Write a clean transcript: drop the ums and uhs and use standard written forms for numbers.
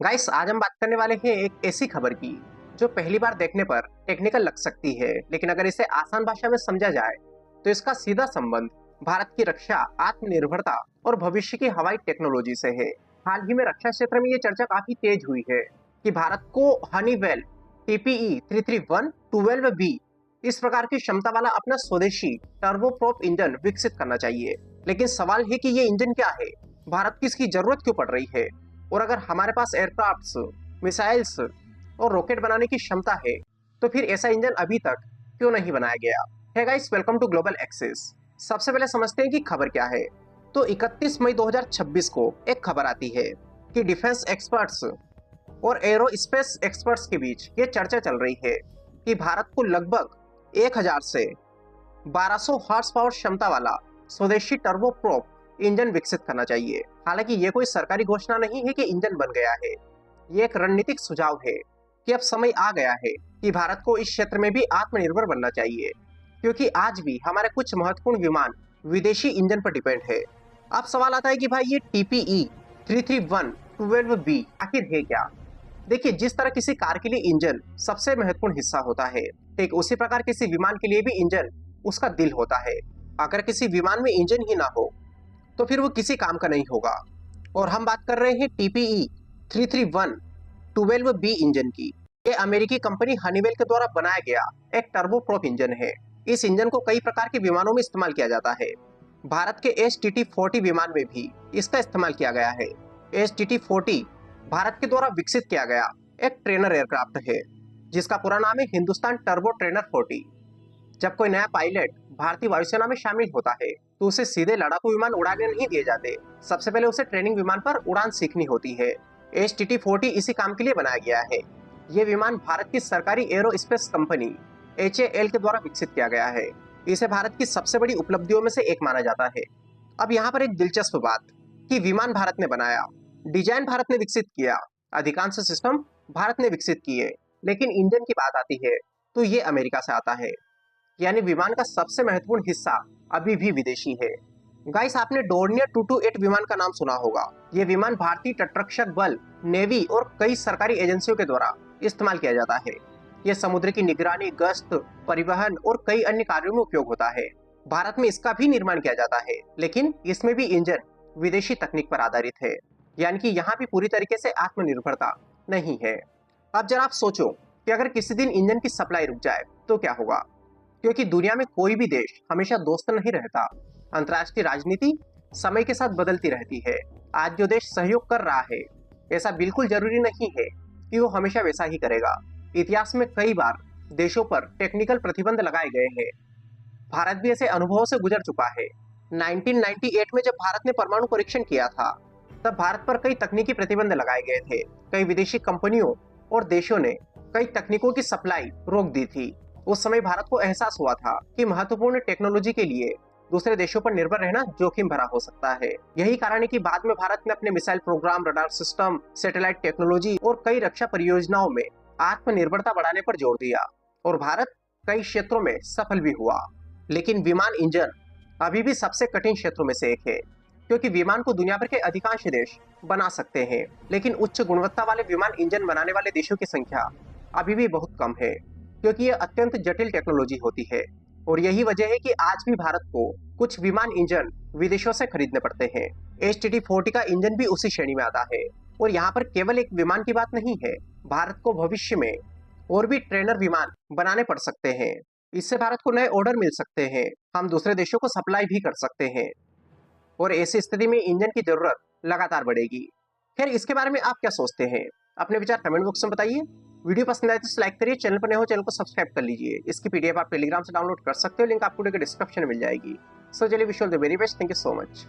Guys, आज हम बात करने वाले हैं एक ऐसी खबर की जो पहली बार देखने पर टेक्निकल लग सकती है, लेकिन अगर इसे आसान भाषा में समझा जाए तो इसका सीधा संबंध भारत की रक्षा, आत्मनिर्भरता और भविष्य की हवाई टेक्नोलॉजी से है। हाल ही में रक्षा क्षेत्र में ये चर्चा काफी तेज हुई है कि भारत को हनीवेल टीपीई 331 12B इस प्रकार की क्षमता वाला अपना स्वदेशी टर्बोप्रोप इंजन विकसित करना चाहिए। लेकिन सवाल है कि ये इंजन क्या है, भारत की इसकी जरूरत क्यों पड़ रही है, और अगर हमारे पास एयरक्राफ्ट्स, मिसाइल्स और रॉकेट बनाने की क्षमता है तो फिर ऐसा इंजन अभी तक क्यों नहीं बनाया गया। है guys, welcome to global access. सबसे पहले समझते हैं कि खबर क्या है। तो 31 मई 2026 को एक खबर आती है कि डिफेंस एक्सपर्ट्स और एरोस्पेस एक्सपर्ट्स के बीच ये चर्चा चल रही है कि भारत को लगभग 1000 से 1200 हॉर्स पावर क्षमता वाला स्वदेशी टर्बोप्रोप इंजन विकसित करना चाहिए। हालांकि ये कोई सरकारी घोषणा नहीं है कि इंजन बन गया है, ये एक रणनीतिक सुझाव है कि अब समय आ गया है कि भारत को इस क्षेत्र में भी आत्मनिर्भर बनना चाहिए, क्योंकि आज भी हमारे कुछ महत्वपूर्ण विमान विदेशी इंजन पर डिपेंड है। अब सवाल आता है कि भाई ये टीपीई 331 12B आखिर है क्या। देखिए, जिस तरह किसी कार के लिए इंजन सबसे महत्वपूर्ण हिस्सा होता है, ठीक उसी प्रकार किसी विमान के लिए भी इंजन उसका दिल होता है। अगर किसी विमान में इंजन ही ना हो तो फिर वो किसी काम का नहीं होगा। और हम बात कर रहे हैं टीपीई 331 12B इंजन की। ये अमेरिकी कंपनी हनीवेल के द्वारा बनाया गया एक टर्बोप्रोप इंजन है। इस इंजन को कई प्रकार के विमानों में इस्तेमाल किया जाता है। भारत के STT-40 विमान में भी इसका इस्तेमाल किया गया है। STT-40 भारत के द्वारा विकसित किया गया एक ट्रेनर एयरक्राफ्ट है, जिसका पूरा नाम है हिंदुस्तान टर्बो ट्रेनर 40। जब कोई नया पायलट भारतीय वायुसेना में शामिल होता है तो उसे सीधे लड़ाकू विमान उड़ाने नहीं दिए जाते। सबसे पहले उसे ट्रेनिंग विमान पर उड़ान सीखनी होती है। STT-40 इसी काम के लिए बनाया गया है। ये विमान भारत की सरकारी एरोस्पेस कंपनी HAL के द्वारा विकसित किया गया है। इसे भारत की सबसे बड़ी उपलब्धियों में से एक माना जाता है। अब यहाँ पर एक दिलचस्प बात कि विमान भारत ने बनाया, डिजाइन भारत ने विकसित किया, अधिकांश सिस्टम भारत ने विकसित किए, लेकिन इंजन की बात आती है तो ये अमेरिका से आता है। यानी विमान का सबसे महत्वपूर्ण हिस्सा अभी भी विदेशी है। गाइस, आपने डोर्नियर 228 विमान का नाम सुना होगा। ये विमान भारतीय तटरक्षक बल, नेवी और कई सरकारी एजेंसियों के द्वारा इस्तेमाल किया जाता है। यह समुद्र की निगरानी, गश्त, परिवहन और कई अन्य कार्यों में उपयोग होता है। भारत में इसका भी निर्माण किया जाता है, लेकिन इसमें भी इंजन विदेशी तकनीक पर आधारित है। यानी कि यहाँ भी पूरी तरीके से आत्मनिर्भरता नहीं है। अब जरा आप सोचो कि अगर किसी दिन इंजन की सप्लाई रुक जाए तो क्या होगा, क्योंकि दुनिया में कोई भी देश हमेशा दोस्त नहीं रहता। अंतर्राष्ट्रीय राजनीति समय के साथ बदलती रहती है। आज जो देश सहयोग कर रहा है, ऐसा बिल्कुल जरूरी नहीं है कि वो हमेशा वैसा ही करेगा। इतिहास में कई बार देशों पर टेक्निकल प्रतिबंध लगाए गए हैं। भारत भी ऐसे अनुभवों से गुजर चुका है। 1998 में जब भारत ने परमाणु परीक्षण किया था, तब भारत पर कई तकनीकी प्रतिबंध लगाए गए थे। कई विदेशी कंपनियों और देशों ने कई तकनीकों की सप्लाई रोक दी थी। उस समय भारत को एहसास हुआ था कि महत्वपूर्ण टेक्नोलॉजी के लिए दूसरे देशों पर निर्भर रहना जोखिम भरा हो सकता है। यही कारण है कि बाद में भारत ने अपने missile program, radar system, satellite technology और कई रक्षा परियोजनाओं में आत्मनिर्भरता बढ़ाने पर जोर दिया, और भारत कई क्षेत्रों में सफल भी हुआ। लेकिन विमान इंजन अभी भी सबसे कठिन क्षेत्रों में से एक है, क्योंकि विमान को दुनिया भर के अधिकांश देश बना सकते हैं, लेकिन उच्च गुणवत्ता वाले विमान इंजन बनाने वाले देशों की संख्या अभी भी बहुत कम है, क्योंकि ये अत्यंत जटिल टेक्नोलॉजी होती है। और यही वजह है कि आज भी भारत को कुछ विमान इंजन विदेशों से खरीदने पड़ते हैं। STT-40 का इंजन भी उसी श्रेणी में आता है। और यहाँ पर केवल एक विमान की बात नहीं है, भारत को भविष्य में और भी ट्रेनर विमान बनाने पड़ सकते हैं। इससे भारत को नए ऑर्डर मिल सकते हैं, हम दूसरे देशों को सप्लाई भी कर सकते हैं, और ऐसी स्थिति में इंजन की जरूरत लगातार बढ़ेगी। खैर, इसके बारे में आप क्या सोचते हैं? अपने विचार कमेंट बॉक्स में बताइए। वीडियो पसंद आए तो लाइक करिए, चैनल पर नए हो चैनल को सब्सक्राइब कर लीजिए। इसकी PDF आप टेलीग्राम से डाउनलोड कर सकते हो, लिंक आपको वीडियो के डिस्क्रिप्शन में मिल जाएगी। सो चलिए, wish you all the very best. Thank you so much.